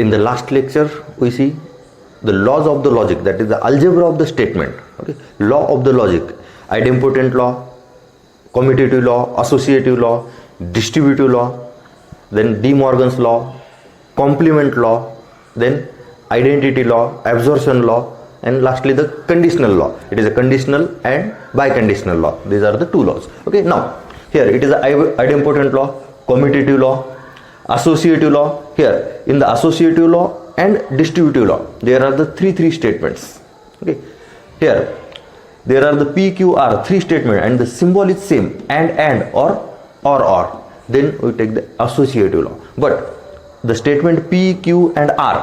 In the last lecture we see the laws of the logic, that is the algebra of the statement. Okay, law of the logic: idempotent law, commutative law, associative law, distributive law, then De Morgan's law, complement law, then identity law, absorption law, and lastly the conditional law. It is a conditional and biconditional law. These are the two laws. Okay, now here it is a idempotent law, commutative law, associative law. Here in the associative law and distributive law, there are the three statements. Okay, here there are the P, Q, R, three statements, and the symbol is same, and or. Then we take the associative law. But the statement P, Q, and R,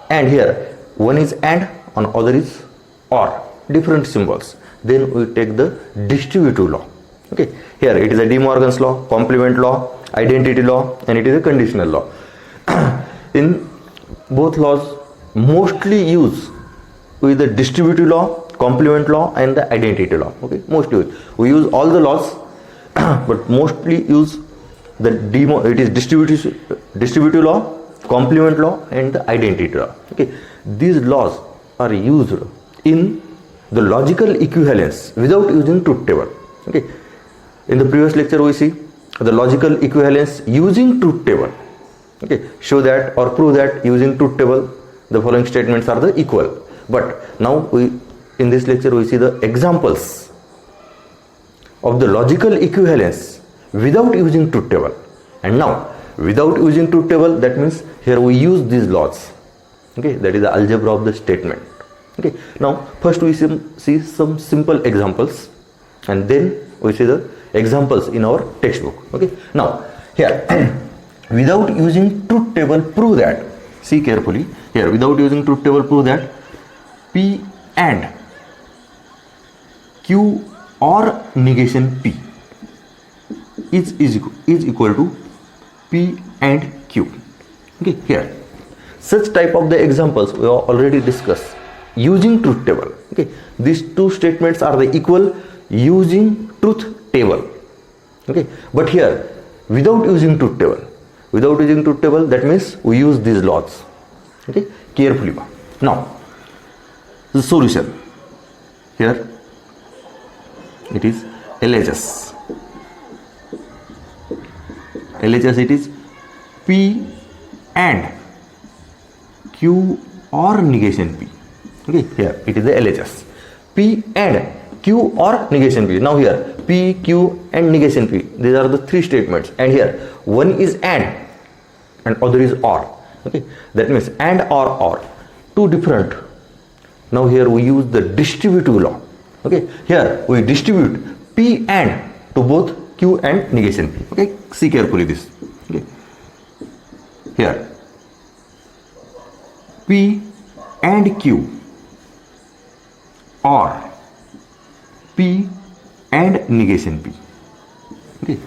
and here one is and other is or, different symbols. Then we take the distributive law. Okay, here it is a De Morgan's law, complement law, identity law, and it is a conditional law. In both laws, mostly use with the distributive law, complement law, and the identity law. Okay, mostly we use all the laws, but mostly use the it is distributive law, complement law, and the identity law. Okay, these laws are used in the logical equivalence without using truth table. Okay, in the previous lecture we see the logical equivalence using truth table. Okay, show that or prove that using truth table the following statements are the equal. But now in this lecture we see the examples of the logical equivalence without using truth table. And now without using truth table, that means here we use these laws. Okay, that is the algebra of the statement. Okay, now first we see some simple examples, and then we see the examples in our textbook. Okay, now here without using truth table, prove that. See carefully here, without using truth table, prove that P and Q or negation P is equal to P and Q. Okay, here such type of the examples we have already discussed using truth table. Okay, these two statements are the equal using truth table. Okay, but here without using truth table, that means we use these laws. Okay, carefully. Now the solution, here it is LHS. It is P and Q or negation P. Okay, here it is the LHS, P and Q or negation P. Now here P, Q, and negation P, these are the three statements, and here one is and other is or. Okay, that means and or, two different. Now here we use the distributive law. Okay, here we distribute P and to both Q and negation P. Okay, see carefully this. Okay, here P and Q or P and negation P. Okay,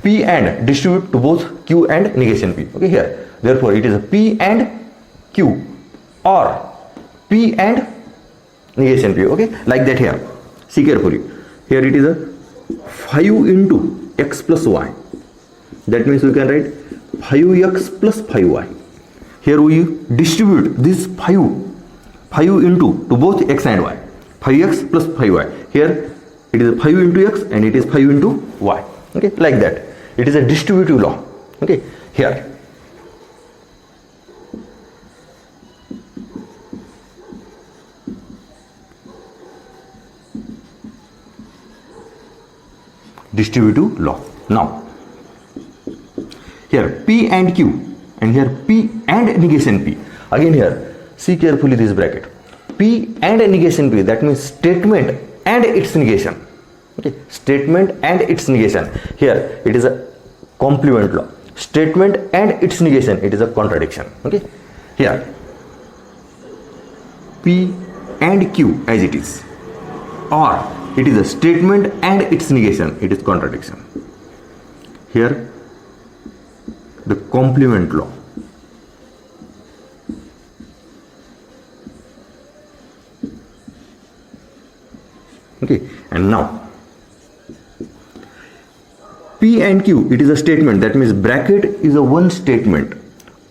P and distribute to both Q and negation P. Okay, here therefore it is a P and Q or P and negation P. Okay, like that here. See carefully. Here it is a 5 into x plus y. That means we can write 5x plus 5y. Here we distribute this 5 into to both x and y. 5x plus 5y. Here it is 5 into x and it is 5 into y. Okay, like that. It is a distributive law. Okay, here distributive law. Now here P and Q, and here P and negation P. Again here see carefully this bracket, P and negation P, that means statement and its negation. Okay, statement and its negation. Here it is a complement law. Statement and its negation, it is a contradiction. Okay, here P and Q as it is, or it is a statement and its negation, it is contradiction. Here the complement law. Okay, and now P and Q, it is a statement, that means bracket is a one statement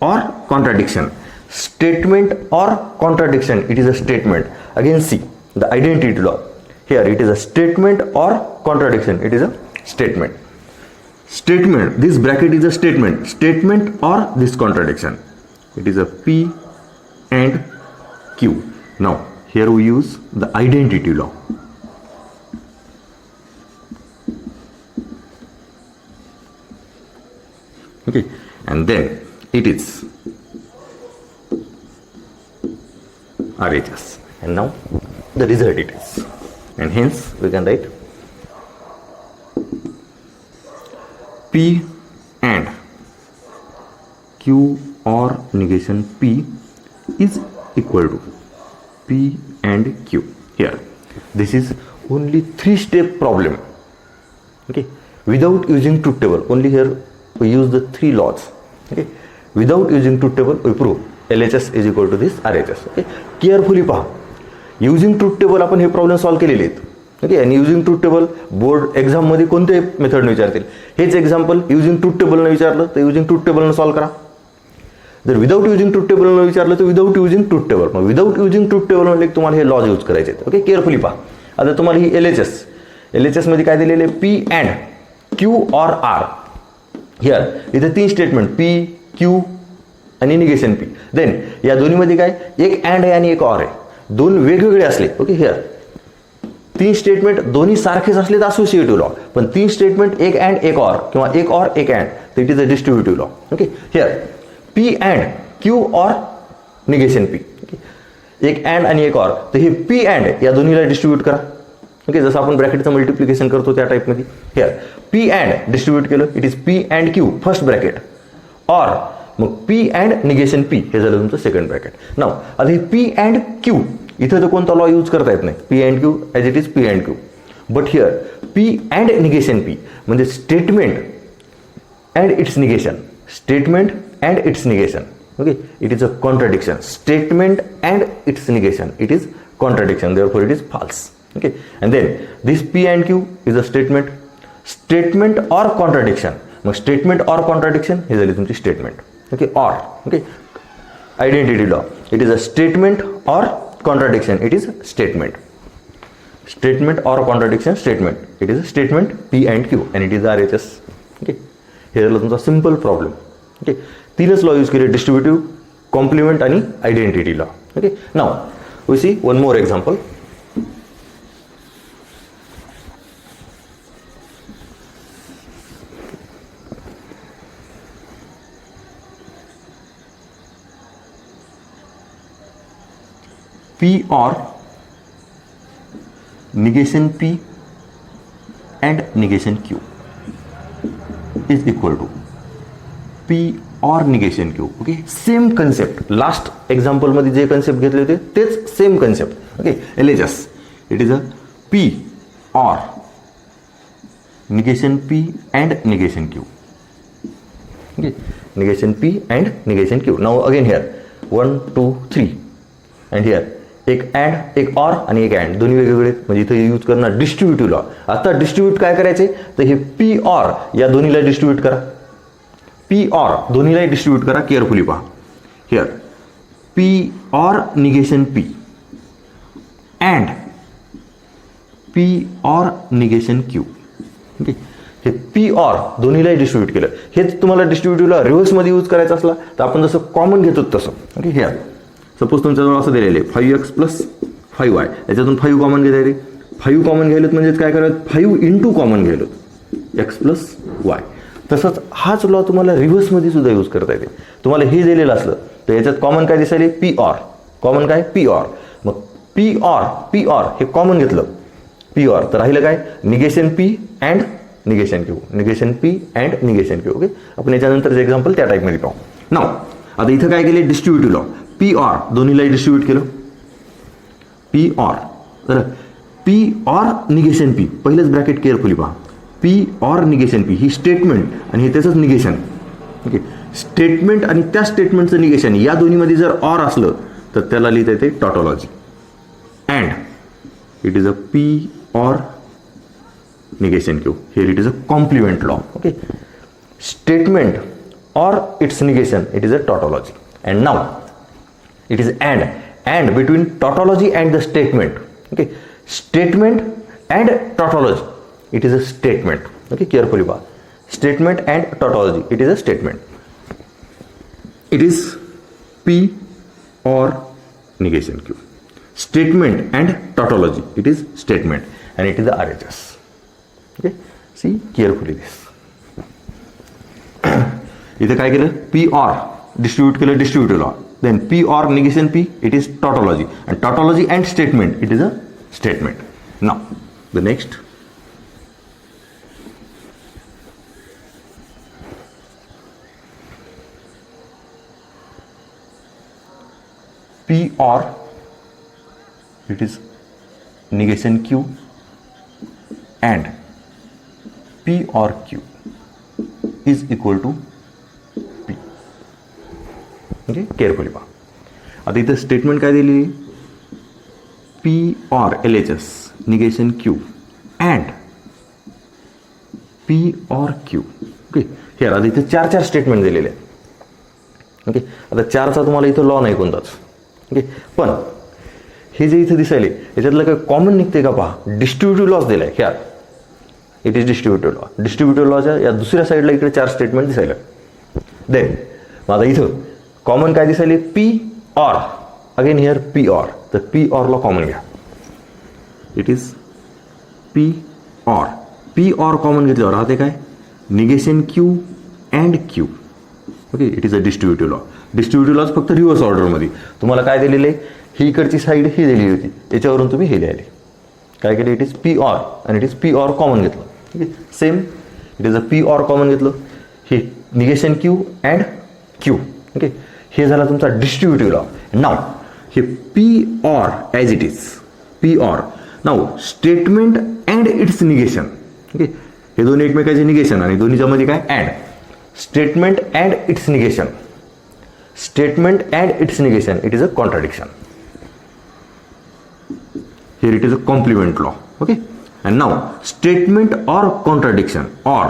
or contradiction. statement or contradiction, it is a statement. Again see the identity law. Here it is a statement or contradiction, it is a statement. Statement, this bracket is a statement. Statement or this contradiction, it is a P and Q. Now here we use the identity law. Okay, and then it is RHS, and now the result it is, and hence we can write P and Q or negation P is equal to P and Q. Here this is only 3-step problem. Okay, without using truth table, only here we use the 3 laws. Okay, without using truth table we prove LHS is equal to this RHS. Okay, carefully पहा, using truth table आपण हे problem solve केलेले आहेत. Okay, आणि using truth table board एक्झाममध्ये कोणते मेथडने विचारतील, हेच एक्झाम्पल युजिंग ट्रूथ टेबलनं विचारलं तर युजिंग ट्रूथ टेबलनं सॉल्व्ह करा. जर विदाउट युजिंग ट्रूथ टेबलनं विचारलं तर विदाउट युजिंग ट्रूथ टेबल. मग विदाउट युजिंग ट्रूथ टेबल म्हणजे तुम्हाला हे लॉज यूज करायचे आहेत. ओके, केअरफुली पहा. आता तुम्हाला ही LHS मध्ये काय दिलेले, P and Q or R. Here इथे 3 स्टेटमेंट पी क्यू आणि निगेशन पी. देन या दोन्हीमध्ये काय, एक अँड आहे आणि एक ऑर आहे, 2 वेगवेगळे असले. ओके, हिअर 3 स्टेटमेंट दोन्ही सारखेच असले तर असोसिएटिव्ह लॉ, पण 3 स्टेटमेंट एक अँड एक ऑर किंवा एक ऑर एक अँड तर it is a distributive law. Okay, here P and Q or negation P. Okay, एक अँड आणि एक ऑर, तर हे पी अँड या दोन्हीला डिस्ट्रीब्यूट करा. ओके, जसं आपण ब्रॅकेटचं मल्टिप्लिकेशन करतो त्या टाईपमध्ये. हिअर पी अँड डिस्ट्रीब्यूट केलं, it is P and Q first bracket, or मग पी अँड निगेशन पी हे झालं तुमचं सेकंड ब्रॅकेट. नाव आता हे पी अँड क्यू इथं तर कोणता लॉ यूज करता येत नाही, P and Q as it is P and Q. But here P and negation P म्हणजे statement and its negation, statement and its negation. Okay, it is a contradiction. Statement and its negation, it is contradiction, therefore it is false. Okay, and then this P and Q is a statement, statement or contradiction. मग statement or contradiction हे झाली तुमची statement. Okay, or okay, identity law, it is a statement or contradiction, it is statement. Statement or contradiction, statement, it is a statement P and Q and it is RHS. Okay, हे झालं तुमचा simple problem. Okay, 3च law use केले, distributive, complement आणि identity law. Okay, now we see one more example. P or negation P and negation Q is equal to P or negation Q. Okay, same concept, last example मध्ये जे concept घेतले होते तेच same concept. Okay, LHS it is a P or negation P and negation Q. Okay, negation P and negation Q. Now again here 1 2 3 and here एक and एक or आणि एक and दोन्ही वेगवेगळे, म्हणजे इथे यूज करणार डिस्ट्रीब्युटिव्ह लॉ. आता डिस्ट्रीब्यूट काय करायचे, तर हे पी ऑर या दोन्हीला डिस्ट्रीब्यूट करा, पी ऑर दोन्हीलाही डिस्ट्रीब्यूट करा. केअरफुली पहा, here P or negation P and P or negation Q. Okay, हे पी ऑर दोन्हीलाही डिस्ट्रीब्यूट केलं. हेच तुम्हाला डिस्ट्रीब्युटिव्ह लॉ रिव्हर्समध्ये यूज करायचं असला तर आपण जसं कॉमन घेतो तसं. ओके, हिअर सपोज तुमच्याजवळ असं दिलेलं आहे 5x + 5y, याच्यातून 5 कॉमन घेता येते. 5 कॉमन घ्यायलेत म्हणजेच काय करायचं, 5 इंटू कॉमन घ्यायलोत x + y. तसंच हाच लॉ तुम्हाला रिव्हर्समध्ये सुद्धा यूज करता येते. तुम्हाला हे दिलेलं असलं तर याच्यात कॉमन काय दिसायले, पी ऑर, कॉमन काय पी ऑर. मग पी ऑर हे कॉमन घेतलं, पी ऑर तर राहिलं काय, negation P and negation Q, negation P and negation Q. Okay, आपण याच्यानंतरचं एक्झाम्पल त्या टाईपमध्ये पाहू. नाव आता इथं काय केले, डिस्ट्रीब्युटिव्ह लॉ, पी ऑर दोन्हीलाही डिस्ट्रीब्यूट केलं, पी ऑर तर पी ऑर निगेशन पी, पहिलेच ब्रॅकेट केअरफुली पहा, पी ऑर निगेशन पी ही स्टेटमेंट आणि हे त्याचंच निगेशन. ओके, स्टेटमेंट आणि त्या स्टेटमेंटचं निगेशन या दोन्हीमध्ये जर ऑर असलं तर त्याला लिहिता येते tautology. And it is a P or negation Q, here it is a complement law. Okay, statement or its negation, it is a tautology. And now It is and between tautology and the statement. Okay, statement and tautology. It is a statement. Okay, carefully ba. Statement and tautology. It is a statement. It is P or negation Q. Statement and tautology. It is statement and it is the RHS. Okay, see carefully this. इथे काय केलं P or distribute केलं distributive law. Then P or negation P, it is tautology, and tautology and statement, it is a statement. Now the next. P or, it is negation Q, and P or Q is equal to P. Okay, carefully पहा. आता इथं statement काय दिलेली, P or LHS negation Q and P or Q. Okay, here आता इथे चार statement दिलेले आहे. ओके, आता चारचा तुम्हाला इथं लॉ नाही कोणताच. ओके, पण हे जे इथे दिसायले याच्यातलं काही कॉमन निघते का पहा. डिस्ट्रीब्युटिव्ह लॉस दिलाय ह्या. It is distributive law. Distributive लॉच्या या दुसऱ्या साईडला इकडे चार स्टेटमेंट दिसायला. देन आता इथं कॉमन काय दिसायले, P or. Again here P or. तर पी ऑरला कॉमन घ्या. It is P or. P or common घेतल्यावर राहते काय, negation Q and Q. Okay, it is a distributive law. Distributive laws फक्त रिव्हर्स ऑर्डरमध्ये. तुम्हाला काय दिलेले, ही इकडची साईड ही दिलेली होती, याच्यावरून तुम्ही हे लिहिले. काय केले, इट इज पी ऑर आणि it is P or common घेतलं. ठीक आहे, same it is a P or common घेतलं. हे negation Q and Q. Okay, हे झाला तुमचा डिस्ट्रीब्युटिव्ह लॉ. नाव हे P or as it is P or. Now statement and its negation. Okay, हे दोन्ही एकमेकाचे निगेशन आणि दोन्हीच्या मध्ये काय and. Statement and its negation. Statement and its negation, it is a contradiction. Here it is a complement law. Okay, and now statement or contradiction, or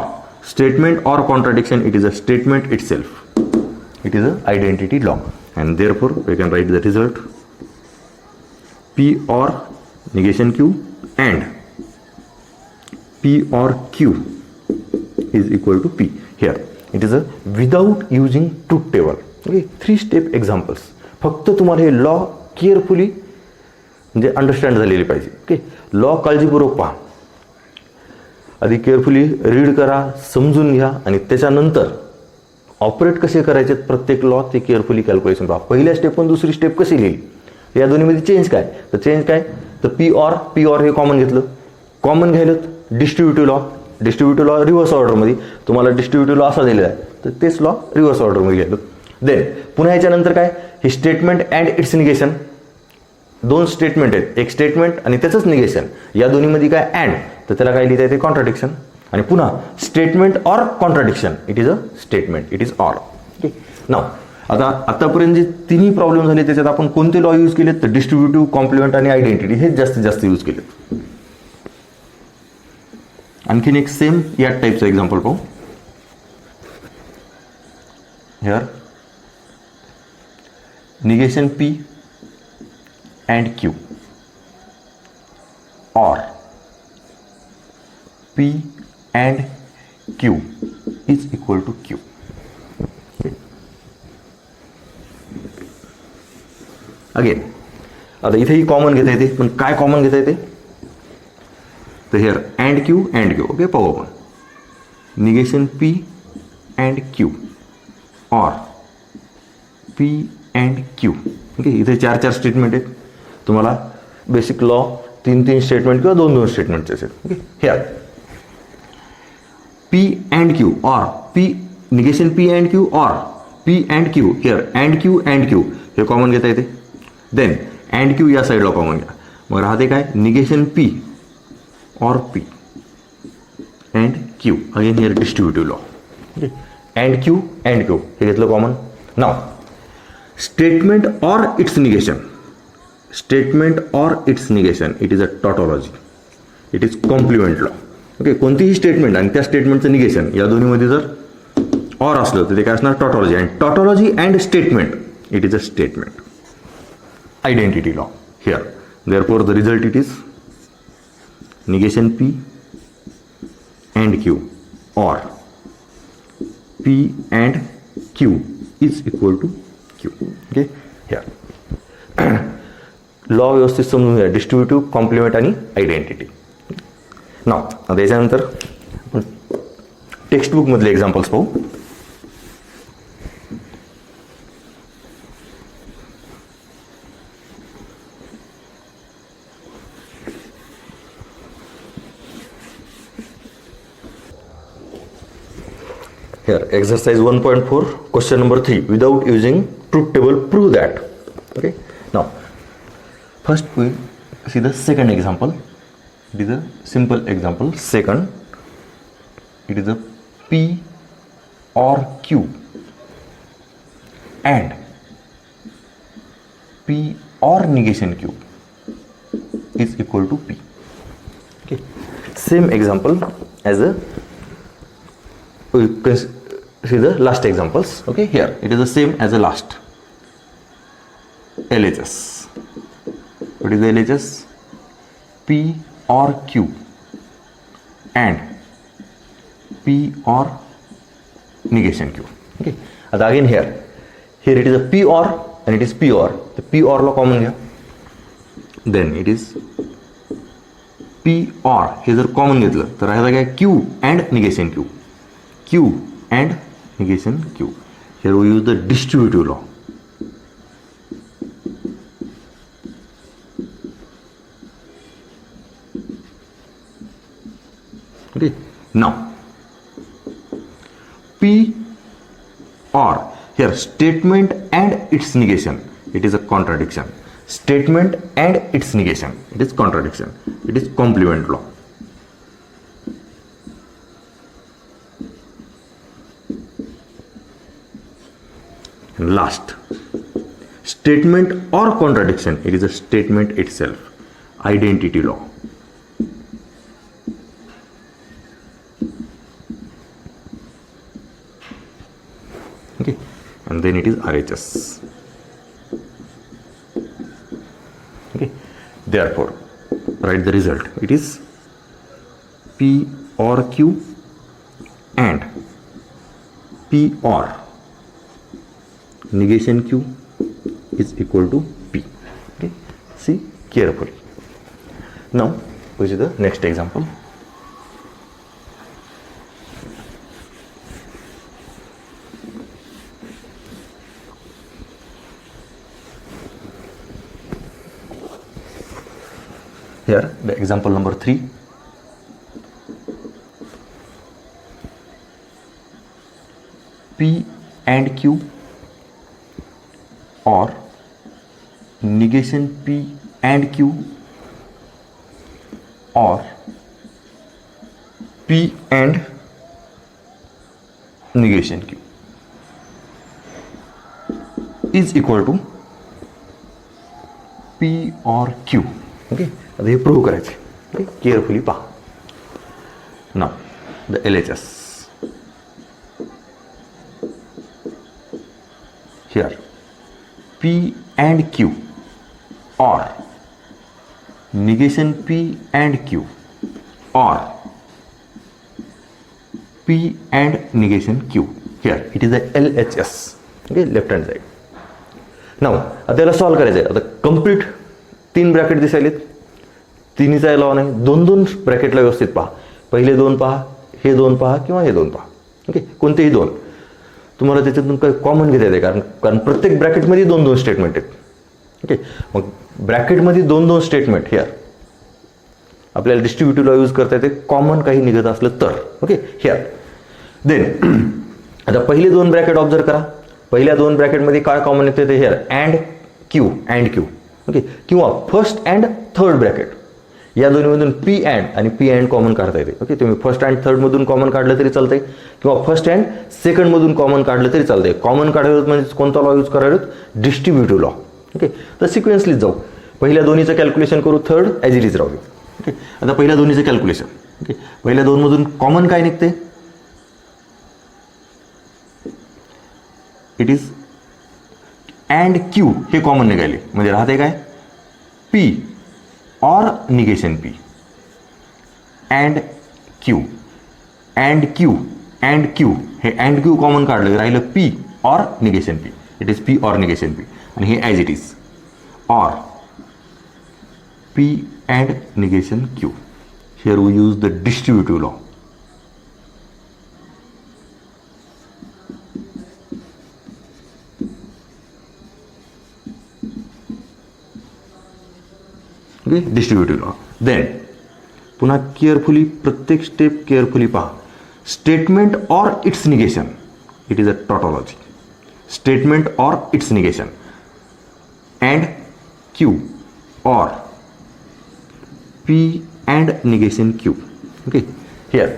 statement or contradiction, it is a statement itself. It is a identity law, and therefore we can write the result P or negation Q and P or Q is equal to P. Here it is a without using truth table. Okay, 3 step examples. फक्त तुम्हाला हे law carefully म्हणजे understand झालेली पाहिजे. Okay, law काळजीपूर्वक पहा, आधी carefully read करा, समजून घ्या आणि त्याच्यानंतर ऑपरेट कसे करायचे प्रत्येक लॉ ते केअरफुली कॅल्क्युलेशन पहा. पहिल्या स्टेपमध्ये दुसरी स्टेप कशी लिहिली, या दोन्हीमध्ये चेंज काय, तर चेंज काय, तर पी ऑर हे कॉमन घेतलं. कॉमन घ्यायलं distributive law. Distributive law reverse ऑर्डरमध्ये. तुम्हाला डिस्ट्रीब्युटिव्ह लॉ असा दिलेला आहे, तर तेच लॉ रिव्हर्स ऑर्डरमध्ये घ्यायलं. देन पुन्हा याच्यानंतर काय, ही statement and its negation. 2 statement आहेत, एक स्टेटमेंट आणि त्याचंच निगेशन. या दोन्हीमध्ये काय अँड, तर त्याला काय लिहिता येते, कॉन्ट्राडिक्शन. आणि पुन्हा statement or contradiction, it is a statement, it is or. Okay, now आता आतापर्यंत जे तिन्ही प्रॉब्लेम झाले त्याच्यात आपण कोणते लॉ यूज केलेत, तर डिस्ट्रीब्युटिव्ह, कॉम्प्लिमेंट आणि आयडेंटिटी हेच जास्तीत जास्त यूज केलेत. आणखीन एक सेम या टाईपचं एक्झाम्पल पाहू. Here negation P and Q or P and Q is equal to Q. Again आता इथेही कॉमन घेता येते, पण काय कॉमन घेता येते, तर हिअर अँड क्यू. ओके, पाहू आपण negation P and Q or P and Q. Okay, इथे 4 स्टेटमेंट आहेत. तुम्हाला बेसिक लॉ 3 स्टेटमेंट किंवा 2 स्टेटमेंटचे असेल. Okay, here P and Q or P negation P and Q or P and Q. Here and Q हे common घेता येते. Then and Q या साईडला कॉमन घ्या. मग राहते काय, negation P or P and Q. Again here distributive law. Okay, and Q हे घेतलं कॉमन. नाव statement or its negation. Statement or its negation, it is a tautology, it is complement law. Okay, कोणतीही statement आणि त्या स्टेटमेंटचं negation या दोन्हीमध्ये जर ऑर असलं तर ते काय असणार, tautology. And tautology and statement, it is a statement. identity law here. Therefore the result it is negation P and Q, or P and Q is equal to Q. Okay, here law व्यवस्थित समजून घ्या, distributive, complement आणि identity. नाव आता याच्यानंतर आपण textbook मधले examples पाहू. Here, exercise 1.4, question number 3. Without using truth table, prove that. Okay. Now, first we see the second example. It is a simple example. Second, it is a P or Q and P or negation Q is equal to P. Okay. Same example as the we see the last examples. Okay, here it is the same as the last. LHS. What is the LHS? P or Q and P or negation Q. Okay. And again here it is a P or and it is P or. The P or law common here. Then it is P or. हे जर common घेतलं तर राहिला काय Q and negation Q. Q and negation Q. Here we use the distributive law. Okay. Now P or, here statement and its negation, it is a contradiction. Statement and its negation, it is contradiction. It is complement law. And last, statement or contradiction, it is a statement itself. Identity law. Okay, and then it is RHS. Okay, therefore write the result. It is P or Q and P or negation Q is equal to P. Okay, see carefully. Now we see the next example. Here the example number 3. P and Q or negation P and Q or P and negation Q is equal to P or Q. Okay, आता हे prove करायचे. Okay, carefully पहा. नाव the LHS. Here P and Q or negation P and Q or P and negation Q. Here it is the LHS. Okay, left hand side. Now आता याला solve करायचं आहे. आता complete 3 bracket दिसायलेत. तिन्हीचा law नाही, 2 ब्रॅकेटला व्यवस्थित पहा. पहिले 2 पहा, हे 2 पहा किंवा हे 2 पहा. ओके, कोणतेही 2 तुम्हाला त्याच्यातून काही कॉमन घेता येते, कारण प्रत्येक ब्रॅकेटमध्ये 2 स्टेटमेंट आहेत. ओके, मग ब्रॅकेटमध्ये 2 स्टेटमेंट हिअर आपल्याला डिस्ट्रीब्युटिव्ह लॉ यूज करता येते, कॉमन काही निघत असलं तर. ओके, हिअर देन आता पहिले 2 ब्रॅकेट ऑब्झर्व करा. पहिल्या 2 ब्रॅकेटमध्ये काय कॉमन येते ते हिअर अँड क्यू. ओके, किंवा फर्स्ट अँड थर्ड ब्रॅकेट या दोन्हीमधून पी अँड आणि पी अँड कॉमन काढता येते. ओके, तुम्ही फर्स्ट अँड थर्ड मधून कॉमन काढलं तरी चालतंय किंवा फर्स्ट अँड सेकंड मधून कॉमन काढलं तरी चालतंय. कॉमन काढायला म्हणजे कोणता लॉ यूज करायला? Distributive law. ओके, तर सिक्वेन्सलीच जाऊ. पहिल्या दोन्हीचं कॅल्क्युलेशन करू, थर्ड ॲज इट इज राहू. ओके, आता पहिल्या दोन्हीचं कॅल्क्युलेशन. ओके, पहिल्या 2 मधून कॉमन काय निघते? इट इज अँड क्यू हे कॉमन निघाले, म्हणजे राहते काय P or negation P. And Q, and Q, and Q, हे अँड क्यू कॉमन काढलं, राहिलं P or negation P. It is P or negation P. आणि हे as it is or P and negation Q. Here we use the distributive law. Okay, distributive law. Then पुन्हा carefully प्रत्येक step carefully पहा. Statement or its negation, it is a tautology. Statement or its negation and Q or P and negation Q. Okay, here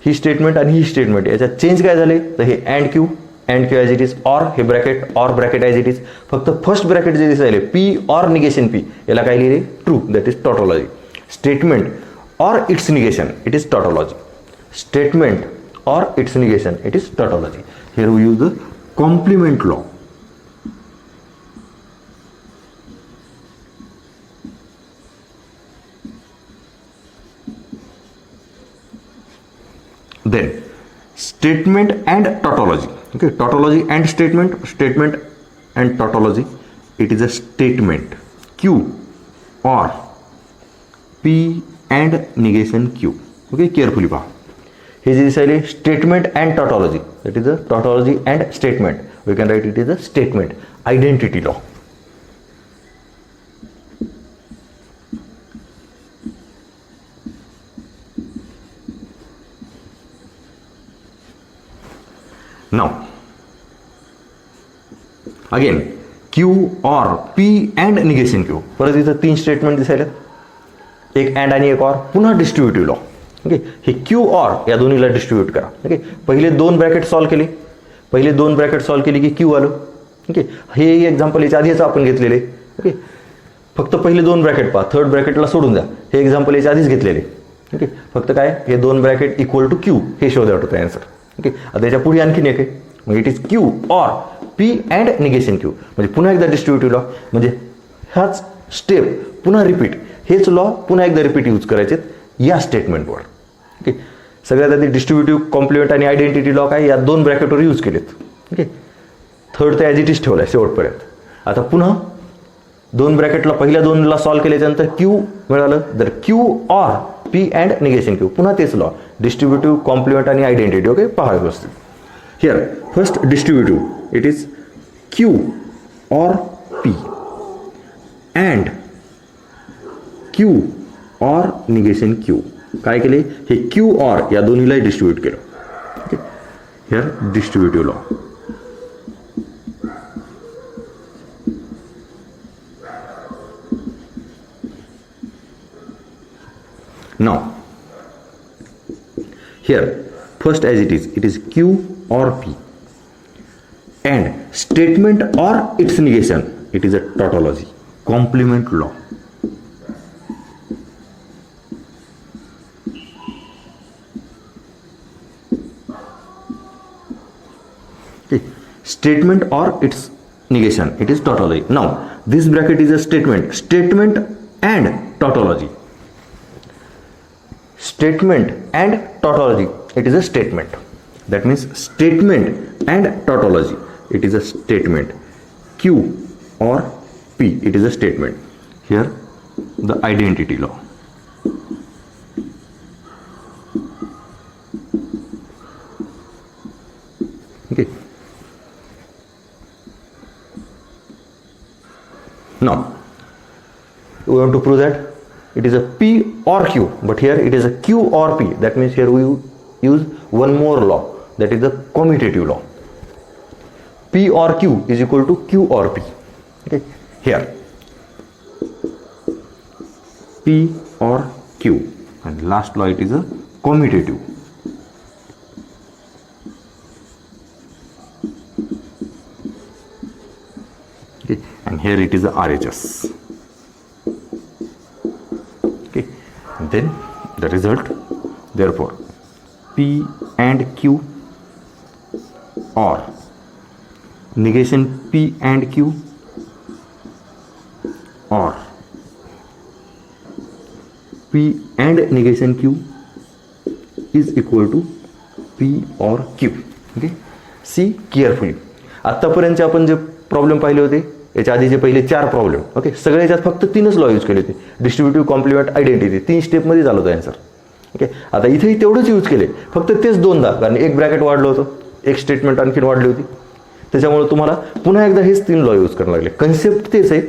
ही statement आणि ही statement याच्यात change काय झाले, तर हे and Q as it is, or हे bracket or bracket as it is. फक्त फर्स्ट ब्रॅकेट जे दिसायले पी ऑर निगेशन पी, याला काय लिहिले true, that is tautology. Statement or its negation, it is tautology. Statement or its negation, it is tautology. Here we use the complement law. Then statement and tautology. Okay, tautology and statement, statement and tautology. It is a statement Q or P and negation Q. Okay, carefully पहा. हे जे दिसायले statement and tautology, that is a tautology and statement. We can write it as a statement. Identity law. Now again Q or P and negation Q. परत इथं तीन statement दिसायला, एक and आणि एक ऑर. पुन्हा डिस्ट्रीब्युटिव्ह लॉ. ओके, हे Q or या दोन्हीला डिस्ट्रीब्यूट करा. ओके, पहिले दोन ब्रॅकेट सॉल्व केले, की क्यू आलं. ओके, हे एक्झाम्पल याच्या आधीच आपण घेतलेले. ओके, फक्त पहिले दोन ब्रॅकेट पहा, थर्ड ब्रॅकेटला सोडून द्या. हे एक्झाम्पल याच्या आधीच घेतलेले. ओके, फक्त काय हे दोन ब्रॅकेट इक्वल टू क्यू हे शोधा होतं आन्सर. ओके, आता याच्या पुढे आणखीन एक आहे, मग it is Q or P and negation Q. म्हणजे पुन्हा एकदा डिस्ट्रीब्युटिव्ह लॉ, म्हणजे ह्याच स्टेप पुन्हा रिपीट, हेच लॉ पुन्हा एकदा रिपीट यूज करायचे या स्टेटमेंटवर. ओके, सगळ्यात आधी डिस्ट्रीब्युटिव्ह, कॉम्प्लिमेंट आणि आयडेंटिटी लॉ काय या दोन ब्रॅकेटवर यूज केलेत. ओके, थर्ड तर ॲज इट इज ठेवला आहे शेवटपर्यंत. आता पुन्हा दोन ब्रॅकेटला पहिल्या दोनला सॉल्व केल्याच्यानंतर क्यू मिळालं, तर Q or P and negation Q. पुन्हा तेच लॉ, डिस्ट्रीब्युटिव्ह, कॉम्प्लिमेंट आणि आयडेंटिटी. ओके, पहा व्यवस्थित. Here first distributive, it is Q or P and Q or negation Q. काय केले, हे क्यू ऑर या दोन्हीलाही डिस्ट्रीब्यूट केलं. Okay, here distributive law. Now here first as it is Q or P and statement or its negation, it is a tautology, complement law. Okay, statement or its negation, it is tautology. Now this bracket is a statement and tautology. Statement and tautology, it is a statement. That means statement and tautology, it is a statement. Q or P, it is a statement. Here the identity law. Okay, now we want to prove that it is a P or Q, but here it is a Q or P. That means here we use one more law, that is the commutative law. P or Q is equal to Q or P. Okay, here P or Q, and last law it is a commutative. Okay, and here it is the RHS. Then the result, therefore P and Q or negation P and Q or P and negation Q is equal to P or Q. Okay, see carefully. आत्तापर्यंतचे आपण जे problem पाहिले होते, याच्या आधीचे पहिले 4 problem, okay, सगळे याच्यात फक्त 3च लॉ यूज केले होते. डिस्ट्रीब्युटिव्ह कॉम्प्लिमेंट आयडेंटिटी 3 स्टेपमध्ये झालं होतं आन्सर. ओके, आता इथेही तेवढंच यूज केले, फक्त तेच 2दा, कारण एक ब्रॅकेट वाढलं होतं, एक स्टेटमेंट आणखी वाढली होती. त्याच्यामुळे तुम्हाला पुन्हा एकदा हेच 3 लॉ यूज करायला लागले. कन्सेप्ट तेच आहे.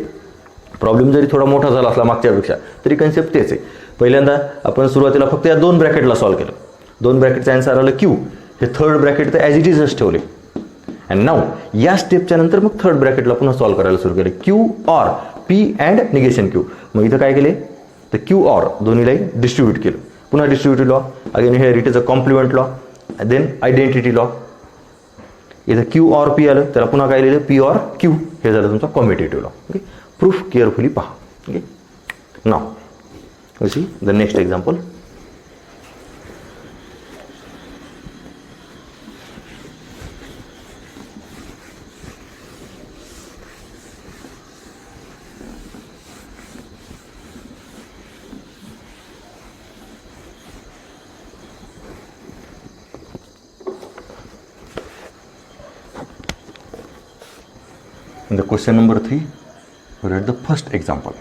प्रॉब्लेम जरी थोडा मोठा झाला असला मागच्यापेक्षा तरी कन्सेप्ट तेच आहे. पहिल्यांदा आपण सुरुवातीला फक्त या 2 ब्रॅकेटला सॉल्व्ह केलं. 2 ब्रॅकेटचं आन्सर आलं क्यू. हे थर्ड ब्रॅकेट तर ॲज इट इजच ठेवले. अँड नाऊ या स्टेपच्या नंतर मग थर्ड ब्रॅकेटला पुन्हा सॉल्व्ह करायला सुरू केले. Q or P and negation Q. मग इथं काय केले तर क्यू ऑर दोन्हीलाही डिस्ट्रीब्यूट केलं. पुन्हा डिस्ट्रीब्युटिव्ह लॉ, अगेन हे it is a complement law, then identity law. इथं क्यू ऑर पी आलं, त्याला पुन्हा काय लिहिलं पी ऑर क्यू. हे झालं तुमचा competitive law. Okay, proof carefully पहा. Okay, now we see the next example. In the question number 3, we read the first example.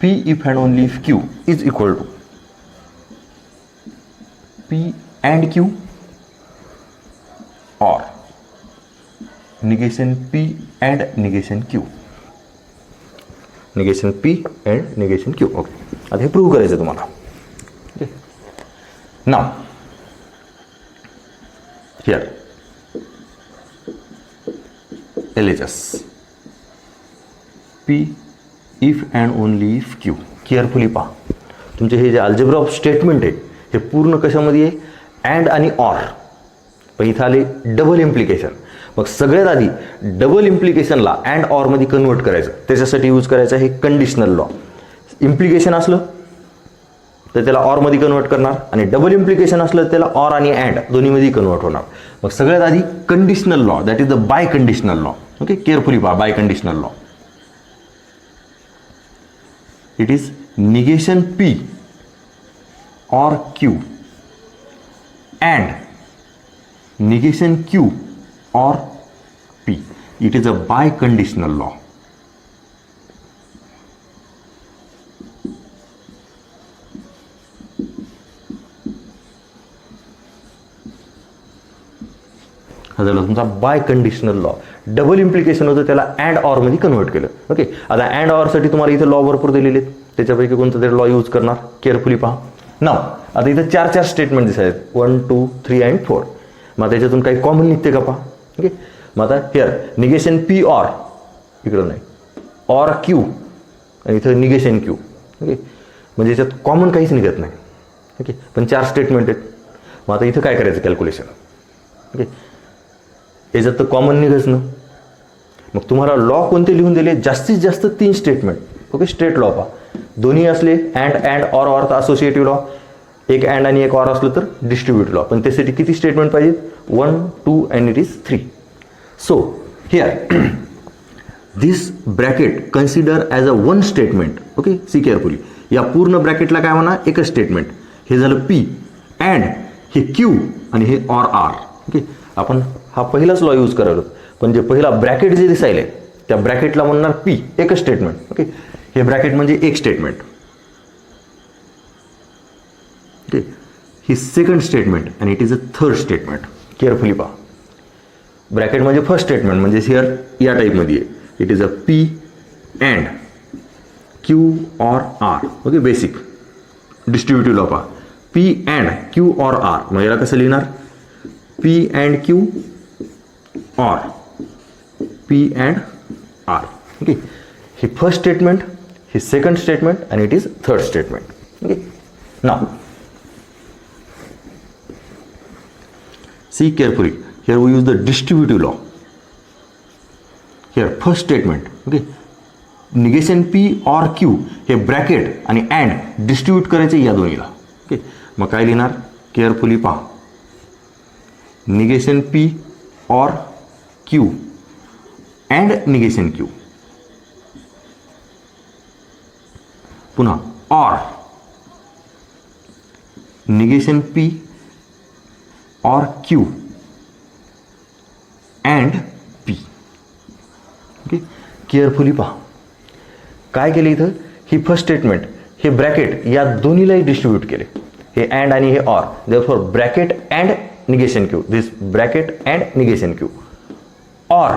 P if and only if Q is equal to P and Q or negation P and negation Q. Negation P and negation Q. Okay. आता हे prove करायचं तुम्हाला. Now, here, LHS, P if and only if Q. Carefully पहा. तुमचे हे जे algebra of statement आहे हे पूर्ण कशामध्ये आहे, अँड आणि ऑर. पण इथं आले डबल इम्प्लिकेशन. मग सगळ्यात आधी डबल इम्प्लिकेशनला अँड ऑरमध्ये कन्वर्ट करायचं. त्याच्यासाठी यूज करायचं हे कंडिशनल लॉ. इम्प्लिकेशन असलं तर त्याला ऑरमध्ये कन्वर्ट करणार, आणि डबल इम्प्लिकेशन असलं तर त्याला ऑर आणि अँड दोन्हीमध्ये कन्वर्ट होणार. मग सगळ्यात आधी conditional law, that is the by conditional law. Okay, carefully पहा. By conditional law, it is negation P or Q and negation Q or P. It is a by conditional law. हा झाला तुमचा by conditional law. Double implication होतं, त्याला and ऑरमध्ये convert केलं. Okay, आता and ऑरसाठी तुम्हाला इथं लॉ भरपूर दिलेले आहेत. त्याच्यापैकी कोणतं तरी लॉ यूज करणार. केअरफुली पहा. नाव आता इथं 4 स्टेटमेंट दिसत आहेत, 1, 2, 3 अँड 4. मग त्याच्यातून काही कॉमन निघते का पहा. ओके, मग आता हिअर निगेशन पी ऑर, इकडं नाही, ऑर क्यू, आणि इथं निगेशन क्यू. ओके, म्हणजे याच्यात कॉमन काहीच निघत नाही. ओके, पण 4 स्टेटमेंट आहेत. मग आता इथं काय करायचं कॅल्क्युलेशन. ओके, याच्यात तर कॉमन निघच ना. मग तुम्हाला लॉ कोणते लिहून दिले, जास्तीत जास्त 3 स्टेटमेंट. ओके, स्ट्रेट लॉ पहा. दोन्ही असले अँड ऑर तर असोसिएटिव्ह लॉ. एक अँड आणि एक ऑर असलं तर डिस्ट्रीब्युटिव्ह लॉ. पण त्यासाठी किती स्टेटमेंट पाहिजेत, 1, 2 and it is 3. So here this bracket consider as a 1 statement. Okay, see carefully. या पूर्ण ब्रॅकेटला काय म्हणा, एकच स्टेटमेंट. हे झालं पी, अँड हे क्यू आणि हे ऑर आर. ओके, आपण हा पहिलाच लॉ यूज करायला, पण जे पहिला ब्रॅकेट जे दिसायले त्या ब्रॅकेटला म्हणणार पी, एकच स्टेटमेंट. ओके, हे ब्रॅकेट म्हणजे एक स्टेटमेंट. ओके, ही सेकंड स्टेटमेंट आणि it is a third statement. Carefully पहा. ब्रॅकेट म्हणजे फर्स्ट स्टेटमेंट, म्हणजे हिअर या टाईपमध्ये आहे. It is a P and Q or R. Okay, basic distributive law पहा. P and Q or R. मग याला कसं लिहिणार, P and Q or P and R. Okay, ही फर्स्ट स्टेटमेंट, ही सेकंड स्टेटमेंट आणि it is third statement. Okay, now C carefully. Here we use the distributive law. Here first statement. Okay, negation P or Q हे bracket आणि and distribute करायचे या दोन्हीला. Okay, मग काय लिहिणार, केअरफुली पहा. negation P or Q and negation Q. पुन्हा or negation P or Q and P. Okay, carefully पहा काय केले इथं. ही फर्स्ट स्टेटमेंट, हे ब्रॅकेट या दोन्हीलाही डिस्ट्रीब्यूट केले, हे अँड आणि हे or. Therefore bracket and negation Q, this bracket and negation Q. Or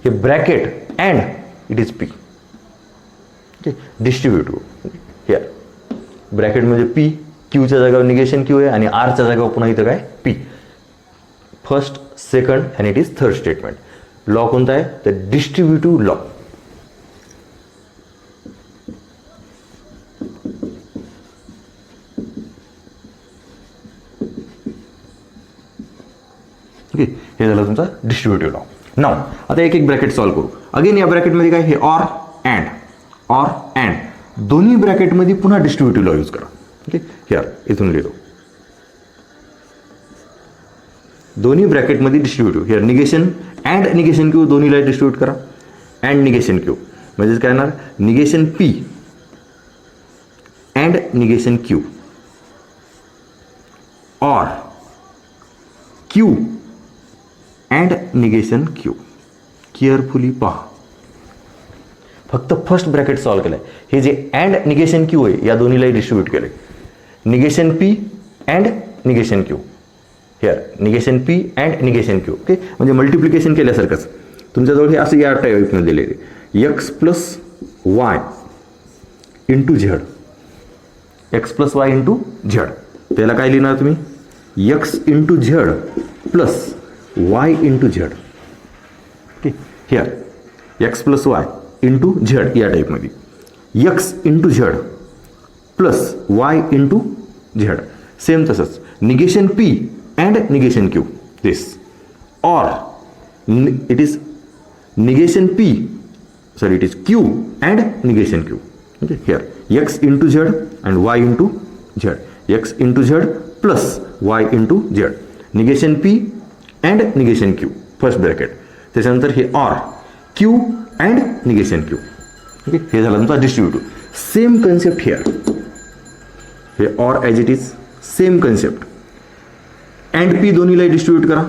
हे bracket and it is P. Okay, distribute here bracket म्हणजे पी, क्यूच्या जागेवर निगेशन क्यू आहे आणि आरच्या जागेवर पुन्हा इथं काय P. First, second and it is third statement. Law कोणता आहे तर डिस्ट्रीब्युटिव्ह लॉ. ओके, हे झालं तुमचा डिस्ट्रीब्युटिव्ह लॉ. नाव आता एक एक ब्रॅकेट सॉल्व्ह करू. अगेन या ब्रॅकेटमध्ये काय, हे ऑर अँड दोन्ही ब्रॅकेटमध्ये पुन्हा डिस्ट्रीब्युटिव्ह लॉ यूज करा. ओके, हिअर इथून लिहितो दोन्ही ब्रॅकेटमध्ये distributive. Here negation and negation Q दोन्हीला डिस्ट्रीब्यूट करा. अँड निगेशन क्यू म्हणजेच काय येणार, negation P and negation Q or Q and negation Q. Carefully पहा, फक्त फर्स्ट ब्रॅकेट सॉल्व्ह केलंय. हे जे अँड निगेशन क्यू आहे या दोन्हीलाही डिस्ट्रीब्यूट केले. Negation P and negation Q. Here negation P and negation Q. Okay, म्हणजे मल्टिप्लिकेशन केल्यासारखंच. तुमच्याजवळ हे असं या टाईपमध्ये दिलेले x plus y into z, x plus y into Z. त्याला काय लिहिणार तुम्ही, x into z plus y into Z. Okay, here x plus y into Z या टाईपमध्ये, x into z plus y into Z. Same तसंच negation P and negation Q this, or it is negation P, sorry it is Q and negation Q. Okay, here x into z and y into z, x into z plus y into z. Negation P and negation Q first bracket. त्याच्यानंतर हे or Q and negation Q. Okay, हे झालं तुमचा distributive. Same concept here, हे or as it is same concept. And P दोन्हीला distribute करा.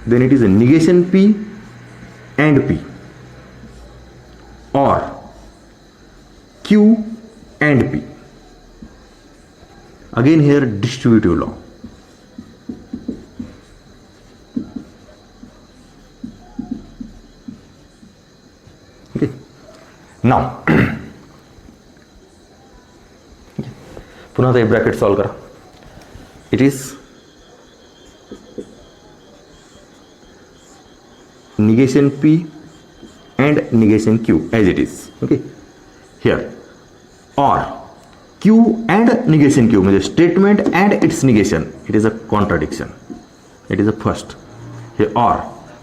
Then it is a negation P and P or Q and P. Again here distributive law. Now पुन्हा ते bracket solve करा. It is negation P and negation Q as it is. Okay, here or Q and negation Q म्हणजे statement and its negation, it is a contradiction, it is a first. हे or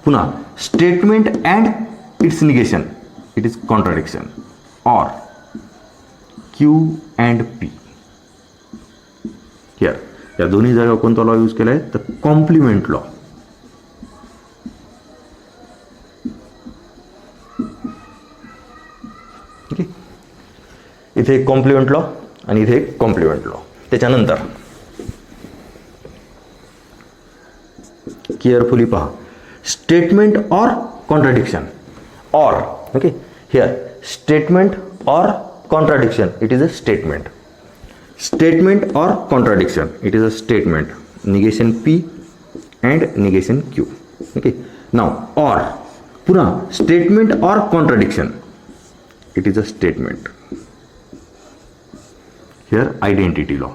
पुन्हा statement and its negation, it is contradiction. Or Q and P. Here या दोन्ही जागा कोणता law use केला आहे तर कॉम्प्लिमेंट लॉ. ओके, इथे एक कॉम्प्लिमेंट लॉ आणि इथे एक कॉम्प्लिमेंट लॉ. त्याच्यानंतर केअरफुली पहा, statement or contradiction or. Okay, here statement or contradiction, it is a statement. Statement or contradiction, it is a statement. Negation P and negation Q. Okay, now or पुन्हा statement or contradiction, it is a statement. Here identity law.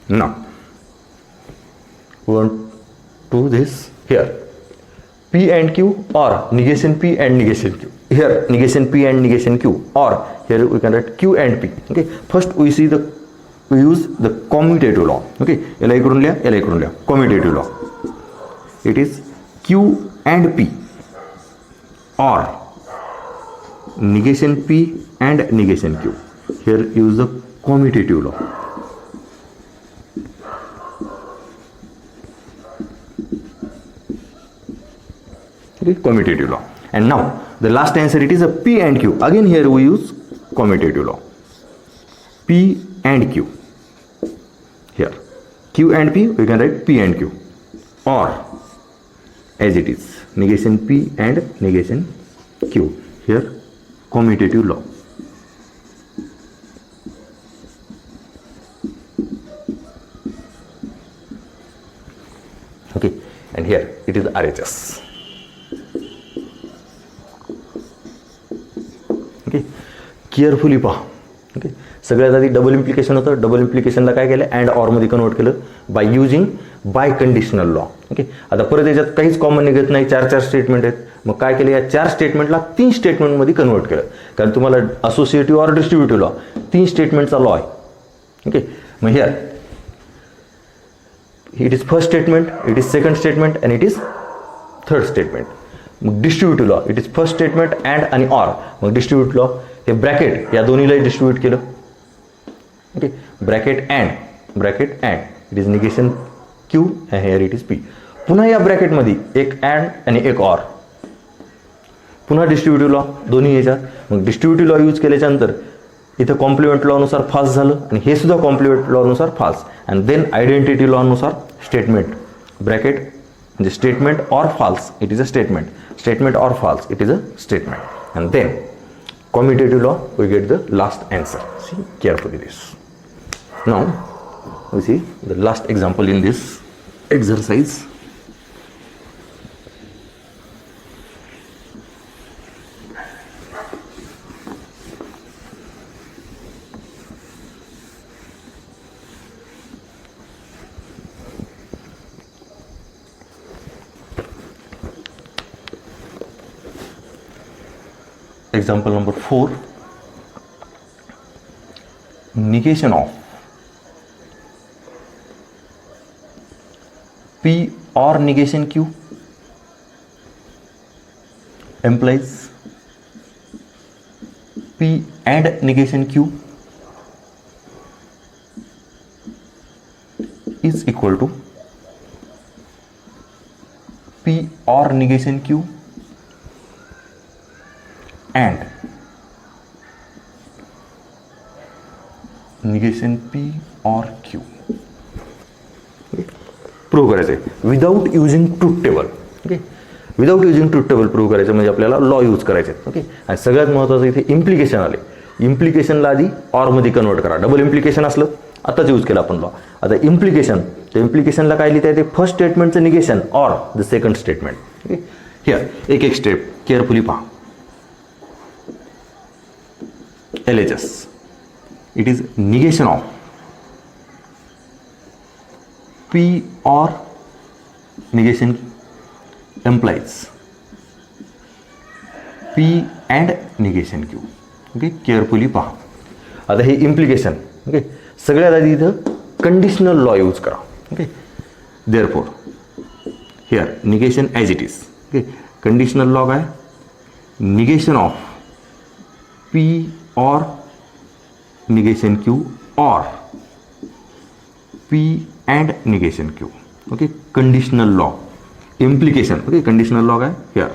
Now, we want to do this here. P and Q or negation P and negation Q. Here negation P and negation Q, or here we can write Q and P. Okay. First we use the commutative law. Okay. याला इकडून लिहा. Commutative law. It is Q and P or negation P and negation Q. Here use the commutative law. Okay, commutative law. And now the last answer, it is a P and Q. Again here we use commutative law. P and Q. Here Q and P, we can write P and Q, or as it is, negation P and negation Q. Here commutative law. Okay, and here it is RHS. Okay, carefully पहा. Okay, सगळ्यात आधी double implication होतं. Double इम्प्लिकेशनला काय केलं, and ऑरमध्ये convert केलं by using by conditional law. Okay, आता परत याच्यात काहीच कॉमन निघत नाही, 4 स्टेटमेंट आहेत. मग काय केलं, या 4 स्टेटमेंटला 3 स्टेटमेंटमध्ये कन्वर्ट केलं, कारण तुम्हाला असोसिएटिव्ह और डिस्ट्रीब्युटिव्ह लॉ 3 स्टेटमेंटचा लॉ आहे. ओके, मग here it is first statement, it is second statement and it is third statement. मग distributive law, it is first statement and आणि ऑर. मग डिस्ट्रीब्युटिव्ह लॉ हे ब्रॅकेट या दोन्हीलाही डिस्ट्रीब्यूट केलं. Okay, bracket and it is negation Q and here it is P. पुन्हा या ब्रॅकेटमध्ये एक अँड आणि एक ऑर. पुन्हा डिस्ट्रीब्युटिव्ह लॉ दोन्ही याच्यात. मग डिस्ट्रीब्युटिव्ह लॉ यूज केल्याच्यानंतर इथं कॉम्प्लिमेंट लॉनुसार फास्ट झालं आणि हे सुद्धा कॉम्प्लिमेंट लॉनुसार फास्ट. अँड देन आयडेंटिटी लॉनुसार स्टेटमेंट, ब्रॅकेट म्हणजे statement or false, it is a statement. Statement or false, it is a statement. And then commutative law, we get the last answer. See carefully this. Now we see the last example in this exercise. Example number 4, negation of P or negation Q implies P and negation Q is equal to P or negation Q and negation P or Q. Prove करायचं आहे without using truth table. Okay, without using truth table prove करायचं म्हणजे आपल्याला law use करायचे. Okay, आणि सगळ्यात महत्त्वाचं इथे इम्प्लिकेशन आले. इम्प्लिकेशनला आधी ऑरमध्ये कन्वर्ट करा. डबल इम्प्लिकेशन असलं आताच यूज केलं आपण लॉ. आता इम्प्लिकेशन, तर इम्प्लिकेशनला काय लिहिता येते, फर्स्ट स्टेटमेंटचं negation or the second statement. Okay, here एक एक स्टेप केअरफुली पहा. LHS, it is negation of P or negation implies P and negation Q. Okay, carefully पहा. आता हे इम्प्लिकेशन. ओके, सगळ्यात आधी इथं कंडिशनल लॉ यूज करा. Okay, therefore here negation as it is. Okay, conditional law काय, negation of P or negation Q or P and negation Q. Okay, conditional law, implication. Okay, conditional law काय here.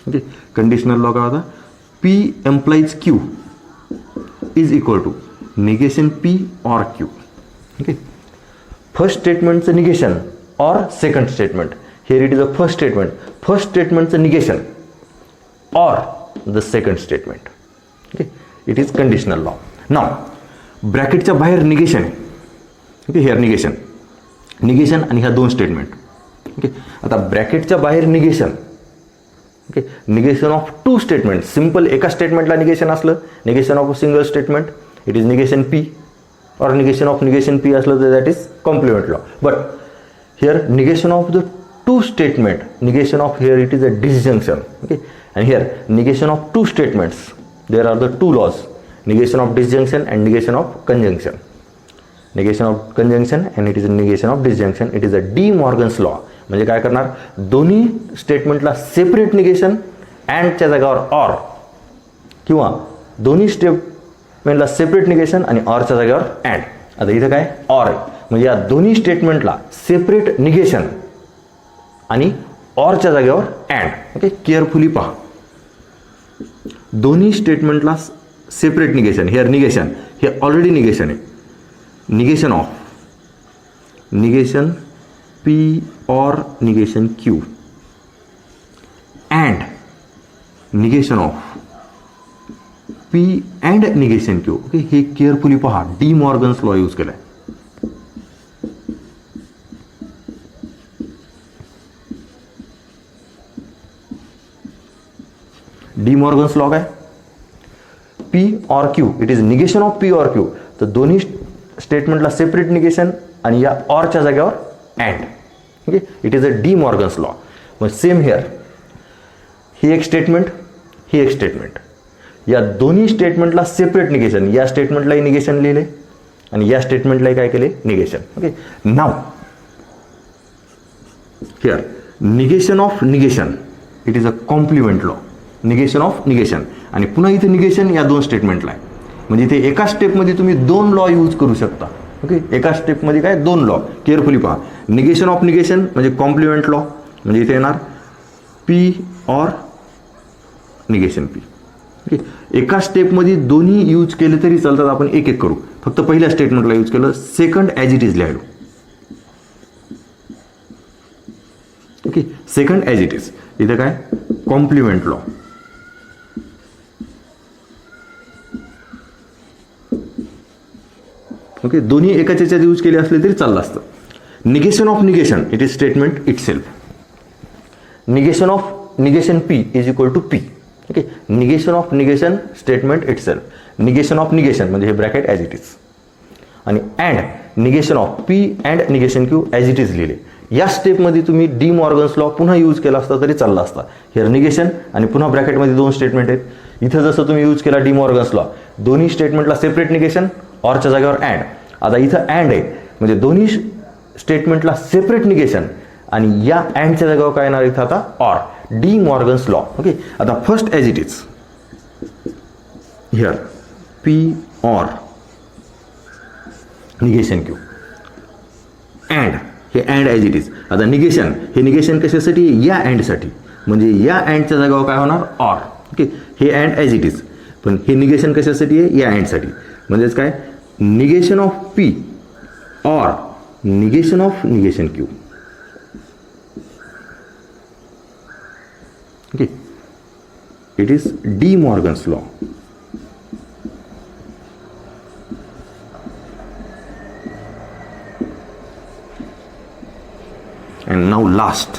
Okay, conditional law काय होता, P implies Q is equal to negation P or Q. Okay, first statementचं negation or second statement. Here it is a first statement. First statement's negation or the second statement. Okay, it is conditional law. Now ब्रॅकेटच्या बाहेर negation आहे. Okay, here negation आणि ह्या 2 statement. Okay, आता ब्रॅकेटच्या बाहेर negation. Okay, negation of 2 statement. Simple एका स्टेटमेंटला negation असलं, negation of a single statement, it is negation P, or negation of negation P असलं तर that is complement law. But here negation of the 2 statement, negation of here it is a disjunction. Okay, and here negation of 2 statements, there are the 2 laws, negation of disjunction and negation of conjunction. Negation of conjunction and it is a negation of disjunction. It is a De Morgan's law. म्हणजे काय करणार, दोन्ही स्टेटमेंटला separate negation अँडच्या जागेवर or, किंवा दोन्ही स्टेटमेंटला separate negation आणि ऑरच्या जागेवर अँड. आता इथं काय ऑर आहे, म्हणजे या दोन्ही स्टेटमेंटला सेपरेट निगेशन आणि ऑरच्या जागेवर अँड. ओके, केअरफुली पहा. दोन्ही स्टेटमेंटला सेपरेट निगेशन, हेअर निगेशन, हे ऑलरेडी निगेशन आहे. Negation of negation P or negation Q and negation of P and negation Q. Okay, हे केअरफुली पहा, डी मॉर्गन्स लॉ यूज केलाय. डी मॉर्गन्स लॉ काय, P or Q, it is negation of P or Q. तर दोन्ही स्टेटमेंटला separate negation आणि या ऑरच्या जागेवर and. Okay, it is a De Morgan's law. मग सेम हिअर, ही एक स्टेटमेंट, ही एक स्टेटमेंट, या दोन्ही स्टेटमेंटला सेपरेट निगेशन, या स्टेटमेंटलाही निगेशन लिहिले आणि या स्टेटमेंटलाही काय केले, निगेशन. ओके, नाव here negation of negation, it is a complement law. Negation of negation, आणि पुन्हा इथे निगेशन या दोन स्टेटमेंटला आहे, म्हणजे इथे एका स्टेपमध्ये तुम्ही दोन लॉ यूज करू शकता. ओके, एका स्टेपमध्ये काय, दोन लॉ. केअरफुली पहा, निगेशन ऑफ निगेशन म्हणजे कॉम्प्लिमेंट लॉ, म्हणजे इथे येणार P or negation P. Okay, एका स्टेपमध्ये दोन्ही यूज केले तरी चालतात, आपण एक एक करू. फक्त पहिल्या स्टेटमेंटला यूज केलं, सेकंड ॲज इट इज लिहायलो. Okay, second as it is, इथे काय कॉम्प्लिमेंट लॉ. ओके, दोन्ही एकाच याच्यात यूज केले असले तरी चाललं असतं. Negation of negation, it is statement itself. Negation of negation P is equal to P. Okay, negation of negation statement itself. Negation of negation म्हणजे हे ब्रॅकेट ॲज इट इज, आणि and negation of P and negation Q as it is लिहिले. या स्टेपमध्ये तुम्ही De Morgan's law पुन्हा use केला असता तरी चालला असता. हेअर निगेशन आणि पुन्हा ब्रॅकेटमध्ये दोन स्टेटमेंट आहेत. इथं जसं तुम्ही यूज केला डी मॉर्गन्स लॉ, दोन्ही स्टेटमेंटला सेपरेट निगेशन, ऑरच्या जागेवर अँड. आता इथं अँड आहे, म्हणजे दोन्ही स्टेटमेंटला सेपरेट निगेशन आणि या अँडच्या जागेवर काय येणार इथं आता or. De Morgan's law. Okay, आता first as it is here P or negation Q and, हे अँड ॲज इट इज. आता निगेशन, हे निगेशन कशासाठी, या अँडसाठी, म्हणजे या अँडच्या जागेवर काय होणार ऑर. ओके, हे अँड ॲज इट इज, पण हे निगेशन कशासाठी आहे, या अँडसाठी. म्हणजेच काय, negation of P or negation of negation Q. Okay, it is De Morgan's law. And now last,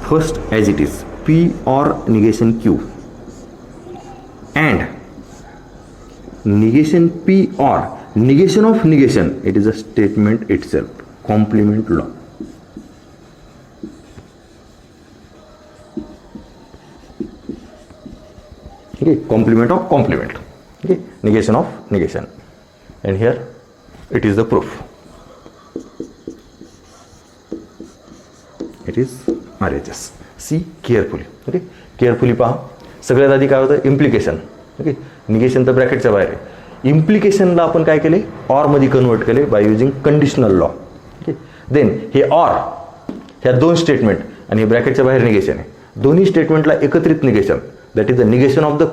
first as it is, P or negation Q and negation P or negation of negation, it is a statement itself, complement law. Okay, complement of complement. Okay, negation of negation, and here it is the proof. It is RHS. See carefully. Okay, carefully पहा. सगळ्यात आधी काय होतं, implication. Okay, negation तर ब्रॅकेटच्या बाहेर आहे. इम्प्लिकेशनला आपण काय केले, ऑर मध्ये कन्वर्ट केले by using conditional law. Okay, then हे ऑर, ह्या दोन स्टेटमेंट आणि हे ब्रॅकेटच्या बाहेर निगेशन आहे. दोन्ही स्टेटमेंटला एकत्रित negation, that is the negation of the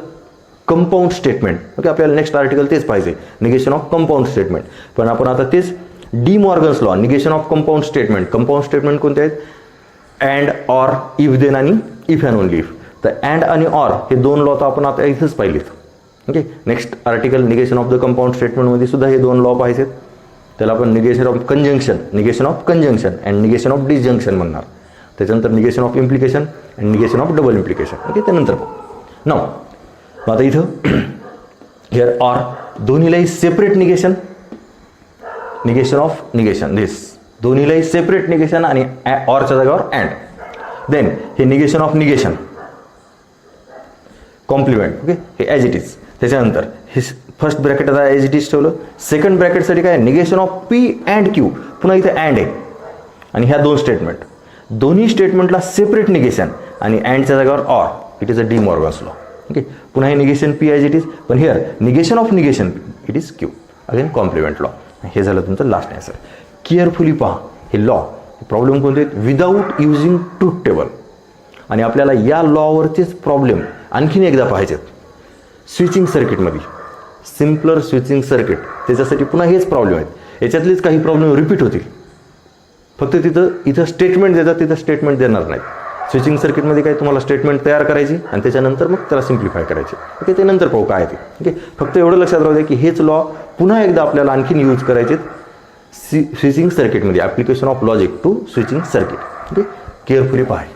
compound statement. Okay, आपल्याला नेक्स्ट आर्टिकल तेच पाहिजे, निगेशन ऑफ कंपाऊंड स्टेटमेंट. पण आपण आता तेच D Morgan's law, negation of compound statement. Compound statement कोणते आहेत, अँड, ऑर, इफ देन आणि इफ अँड ओनली इफ. तर अँड आणि ऑर हे दोन लॉ तर आपण आता इथंच पाहिलेत. Okay, next article negation of the compound स्टेटमेंटमध्ये सुद्धा हे दोन लॉ पाहिजेत. त्याला आपण negation of conjunction, negation of conjunction and negation of disjunction म्हणणार. त्याच्यानंतर negation of implication and negation of double implication. Okay, त्यानंतर नाव आता इथं हिअर ऑर, दोन्हीलाही separate negation, negation of negation, this दोन्हीलाही सेपरेट निगेशन आणि ऑरच्या जागेवर अँड. देन हे negation of negation, complement. Okay, हे ॲज इट इज. त्याच्यानंतर हे फर्स्ट ब्रॅकेट आता ॲज इट इज ठेवलं. सेकंड ब्रॅकेटसाठी काय, negation of P and Q, पुन्हा इथे अँड आहे. आणि ह्या दोन स्टेटमेंट, दोन्ही स्टेटमेंटला सेपरेट निगेशन आणि अँडच्या जागेवर or, it is a De Morgan's law. Okay, पुन्हा हे negation P as it is, पण here negation of negation it is Q, again complement law. हे झालं तुमचं लास्ट आन्सर. केअरफुली पहा हे लॉ, प्रॉब्लेम कोणते आहेत, विदाऊट युजिंग ट्रूथ टेबल. आणि आपल्याला या लॉवरचेच प्रॉब्लेम आणखीन एकदा पाहायचेत स्विचिंग सर्किटमध्ये, सिम्पलर स्विचिंग सर्किट. त्याच्यासाठी पुन्हा हेच प्रॉब्लेम आहेत, याच्यातलेच काही प्रॉब्लेम रिपीट होतील. फक्त इथं स्टेटमेंट देतात, तिथं स्टेटमेंट देणार नाहीत. स्विचिंग सर्किटमध्ये काय तुम्हाला स्टेटमेंट तयार करायची आणि त्याच्यानंतर मग त्याला सिम्प्लिफाय करायचे. ओके, ते नंतर पाहू काय ते. ओके, फक्त एवढं लक्षात राहू द्या की हेच लॉ पुन्हा एकदा आपल्याला आणखीन यूज करायचे स्विचिंग सर्किटमध्ये, application of logic to switching circuit. Okay, carefully पाहाय.